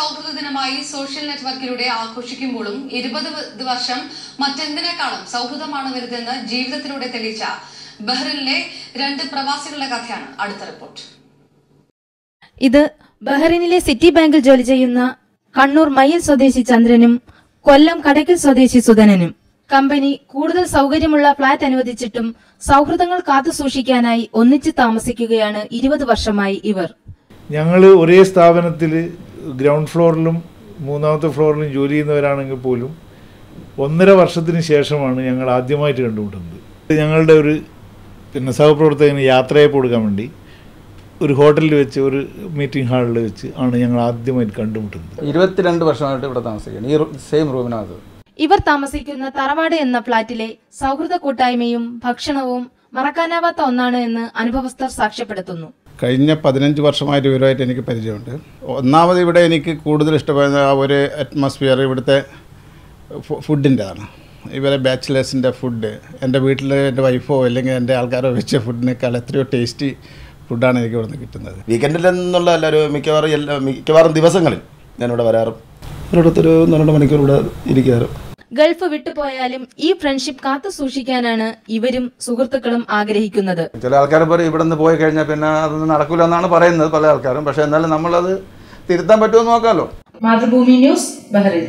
സൗഹൃദ ദിനമായി സോഷ്യൽ നെറ്റ്വർക്കിലൂടെ ആഘോഷിക്കുമ്പോഴും 20 വർഷം മറ്റെന്തിനേക്കാളും സൗഹൃദമാണ് വലുതെന്ന് ജീവിതത്തിലൂടെ തെളിയിച്ച ബഹ്റിനിലെ 2 പ്രവാസികളുടെ കഥയാണ് അടുത്ത റിപ്പോർട്ട്. ഇത് ബഹ്റിനിലെ സിറ്റി ബാങ്കിൽ ജോലി ചെയ്യുന്ന കണ്ണൂർ മയ്യിൽ സ്വദേശി ചന്ദ്രനും കൊല്ലം കടയ്ക്കൽ സ്വദേശി സുധനനും. കമ്പനി കൂടുതൽ സൗകര്യമുള്ള ഫ്ളാറ്റ് അനുവദിച്ചിട്ടും സൗഹൃദങ്ങൾ കാത്തുസൂക്ഷിക്കാനായി ഒന്നിച്ച് താമസിക്കുകയാണ് 20 വർഷമായി ഇവർ. ഞങ്ങൾ ഒരേ സ്ഥാപനത്തിൽ ഗ്രൗണ്ട് ഫ്ലോറിലും 3ാമത്തെ ഫ്ലോറിലും ജോലി ചെയ്യുന്നവരാണെങ്കിൽ പോലും 1.5 വർഷത്തിന് ശേഷമാണ് ഞങ്ങൾ ആദ്യമായിട്ട് കണ്ടുമുട്ടുന്നത്. ഞങ്ങളുടെ ഒരു സഹപ്രവർത്തകന് യാത്രയപ്പ് കൊടുക്കാൻ വേണ്ടി ഒരു ഹോട്ടലിൽ വെച്ച് ഒരു മീറ്റിംഗ് ഹാളിൽ വെച്ച് ആണ് ഞങ്ങൾ ആദ്യമായിട്ട് കണ്ടുമുട്ടുന്നത്. 22 വർഷമായിട്ട് ഇവിടെ താമസിക്കുകയാണ്, ഈ സെയിം റൂമിനകത്ത്. ഇവർ താമസിക്കുന്ന തറവാട് എന്ന ഫ്ളാറ്റിലെ സൗഹൃദ കൂട്ടായ്മയും ഭക്ഷണവും മറക്കാനാവാത്ത ഒന്നാണ് എന്ന് അനുഭവസ്ഥർ സാക്ഷ്യപ്പെടുത്തുന്നു. കഴിഞ്ഞ 15 വർഷമായിട്ട് ഇവരുമായിട്ട് എനിക്ക് പരിചയമുണ്ട്. ഒന്നാമത് ഇവിടെ എനിക്ക് കൂടുതൽ ഇഷ്ടപ്പെടുന്ന ആ ഒരു അറ്റ്മോസ്ഫിയർ ഇവിടുത്തെ ഫുഡിൻ്റെതാണ്. ഇവരെ ബാച്ചിലേഴ്സിൻ്റെ ഫുഡ് എൻ്റെ വീട്ടിൽ എൻ്റെ വൈഫോ അല്ലെങ്കിൽ എൻ്റെ ആൾക്കാരോ വെച്ച ഫുഡിനേക്കാൾ എത്രയോ ടേസ്റ്റി ഫുഡാണ് എനിക്ക് ഇവിടെ നിന്ന് കിട്ടുന്നത്. വീക്കെൻഡിൽ നിന്നുള്ള എല്ലാവരും മിക്കവാറും ദിവസങ്ങളിൽ ഞാനിവിടെ വരാറും ഒരിടത്തൊരു 2 മണിക്കൂർ ഇവിടെ ഇരിക്കാറും. ഗൾഫ് വിട്ടുപോയാലും ഈ ഫ്രണ്ട്ഷിപ്പ് കാത്തു സൂക്ഷിക്കാനാണ് ഇവരും സുഹൃത്തുക്കളും ആഗ്രഹിക്കുന്നത്. ചില ആൾക്കാർ പറയും ഇവിടെ നിന്ന് പോയി കഴിഞ്ഞാൽ പിന്നെ അതൊന്നും നടക്കില്ല എന്നാണ് പറയുന്നത് പല ആൾക്കാരും. പക്ഷെ എന്നാലും നമ്മളത് തിരുത്താൻ പറ്റുമോ നോക്കാമല്ലോ. Mathrubhumi news, Bahrain.